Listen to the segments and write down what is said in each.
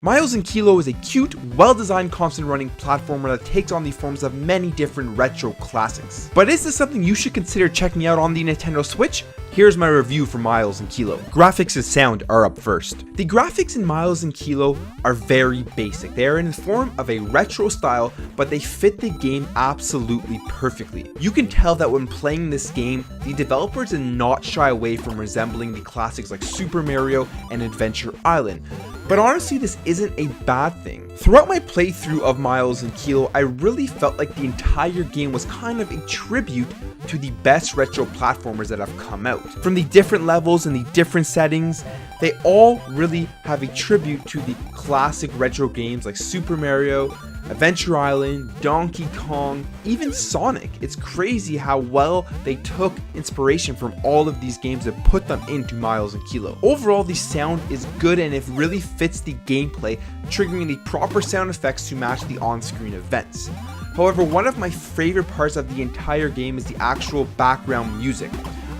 Miles and Kilo is a cute, well-designed constant running platformer that takes on the forms of many different retro classics. But is this something you should consider checking out on the Nintendo Switch? Here's my review for Miles and Kilo. Graphics and sound are up first. The graphics in Miles and Kilo are very basic. They are in the form of a retro style, but they fit the game absolutely perfectly. You can tell that when playing this game, the developers did not shy away from resembling the classics like Super Mario and Adventure Island. But honestly, this isn't a bad thing. Throughout my playthrough of Miles and Kilo, I really felt like the entire game was kind of a tribute to the best retro platformers that have come out. From the different levels and the different settings, they all really have a tribute to the classic retro games like Super Mario, Adventure Island, Donkey Kong, even Sonic. It's crazy how well they took inspiration from all of these games and put them into Miles and Kilo. Overall, the sound is good and it really fits the gameplay, triggering the proper sound effects to match the on-screen events. However, one of my favorite parts of the entire game is the actual background music.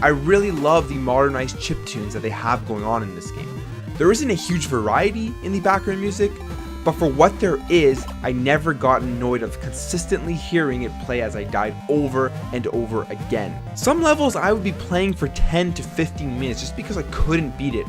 I really love the modernized chiptunes that they have going on in this game. There isn't a huge variety in the background music, but for what there is, I never got annoyed of consistently hearing it play as I died over and over again. Some levels I would be playing for 10 to 15 minutes just because I couldn't beat it,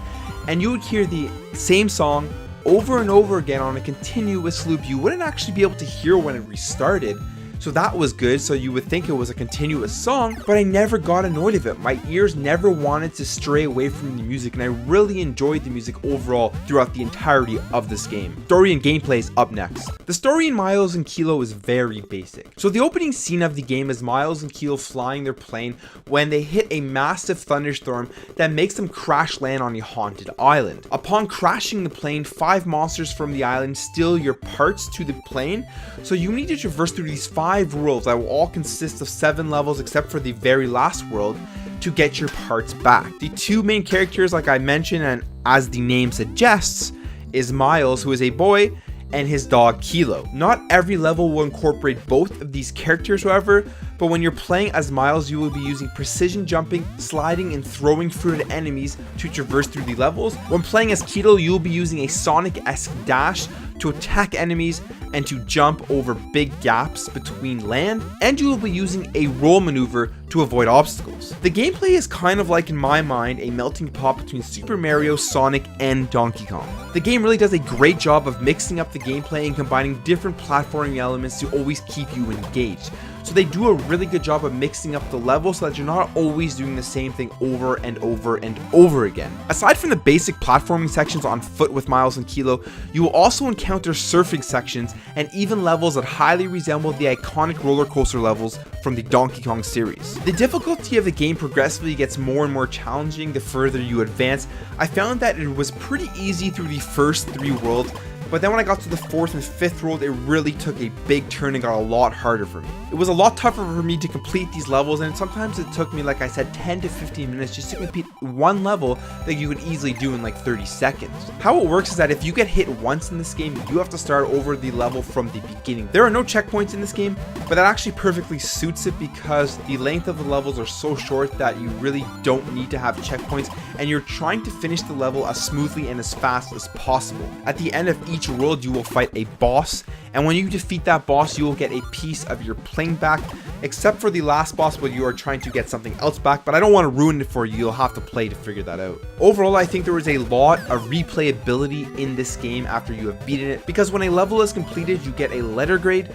and you would hear the same song over and over again on a continuous loop. You wouldn't actually be able to hear when it restarted. So that was good, so you would think it was a continuous song, but I never got annoyed of it. My ears never wanted to stray away from the music, and I really enjoyed the music overall throughout the entirety of this game. Story and gameplay is up next. The story in Miles and Kilo is very basic. So the opening scene of the game is Miles and Kilo flying their plane when they hit a massive thunderstorm that makes them crash land on a haunted island. Upon crashing the plane, 5 monsters from the island steal your parts to the plane, so you need to traverse through these 5 worlds that will all consist of 7 levels except for the very last world to get your parts back. The 2 main characters, like I mentioned, and as the name suggests, is Miles, who is a boy, and his dog Kilo. Not every level will incorporate both of these characters, however, but when you're playing as Miles, you will be using precision jumping, sliding, and throwing fruit at enemies to traverse through the levels. When playing as Kilo, you will be using a Sonic-esque dash to attack enemies and to jump over big gaps between land, and you will be using a roll maneuver to avoid obstacles. The gameplay is kind of like, in my mind, a melting pot between Super Mario, Sonic, and Donkey Kong. The game really does a great job of mixing up the gameplay and combining different platforming elements to always keep you engaged. So they do a really good job of mixing up the levels so that you're not always doing the same thing over and over and over again. Aside from the basic platforming sections on foot with Miles and Kilo, you will also encounter surfing sections and even levels that highly resemble the iconic roller coaster levels from the Donkey Kong series. The difficulty of the game progressively gets more and more challenging the further you advance. I found that it was pretty easy through the first 3 worlds, but then when I got to the 4th and 5th world, it really took a big turn and got a lot harder for me. It was a lot tougher for me to complete these levels, and sometimes it took me, like I said, 10 to 15 minutes just to complete one level that you could easily do in like 30 seconds. How it works is that if you get hit once in this game, you have to start over the level from the beginning. There are no checkpoints in this game, but that actually perfectly suits it because the length of the levels are so short that you really don't need to have checkpoints, and you're trying to finish the level as smoothly and as fast as possible. At the end of each world, you will fight a boss, and when you defeat that boss, you will get a piece of your plane back, except for the last boss where you are trying to get something else back, but I don't want to ruin it for you. You'll have to play to figure that out. Overall, I think there is a lot of replayability in this game after you have beaten it, because when a level is completed, you get a letter grade,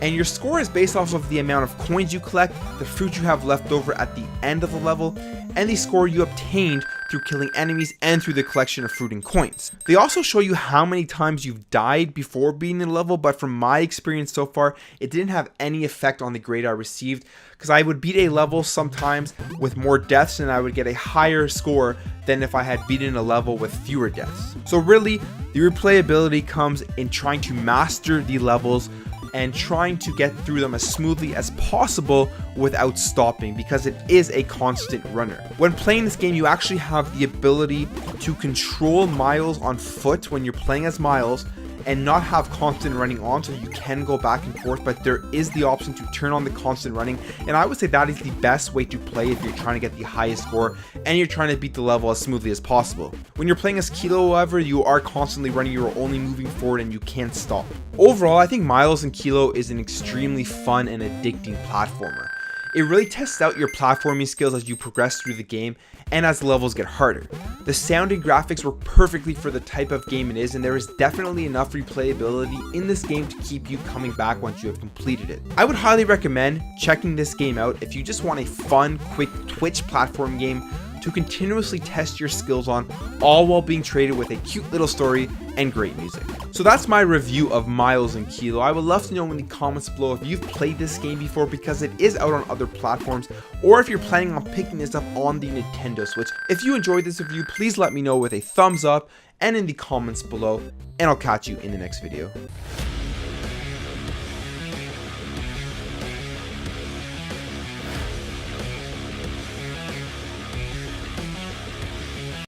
and your score is based off of the amount of coins you collect, the fruit you have left over at the end of the level, and the score you obtained through killing enemies and through the collection of fruit and coins. They also show you how many times you've died before beating the level, but from my experience so far, it didn't have any effect on the grade I received, because I would beat a level sometimes with more deaths and I would get a higher score than if I had beaten a level with fewer deaths. So really, the replayability comes in trying to master the levels and trying to get through them as smoothly as possible without stopping, because it is a constant runner. When playing this game, you actually have the ability to control Miles on foot when you're playing as Miles, and not have constant running on, so you can go back and forth, but there is the option to turn on the constant running, and I would say that is the best way to play if you're trying to get the highest score and you're trying to beat the level as smoothly as possible. When you're playing as Kilo, however, you are constantly running, you're only moving forward and you can't stop. Overall, I think Miles and Kilo is an extremely fun and addicting platformer. It really tests out your platforming skills as you progress through the game and as the levels get harder. The sound and graphics work perfectly for the type of game it is, and there is definitely enough replayability in this game to keep you coming back once you have completed it. I would highly recommend checking this game out if you just want a fun, quick Twitch platform game to continuously test your skills on, all while being traded with a cute little story and great music. So that's my review of Miles and Kilo. I would love to know in the comments below if you've played this game before, because it is out on other platforms, or if you're planning on picking this up on the Nintendo Switch. If you enjoyed this review, please let me know with a thumbs up and in the comments below, and I'll catch you in the next video.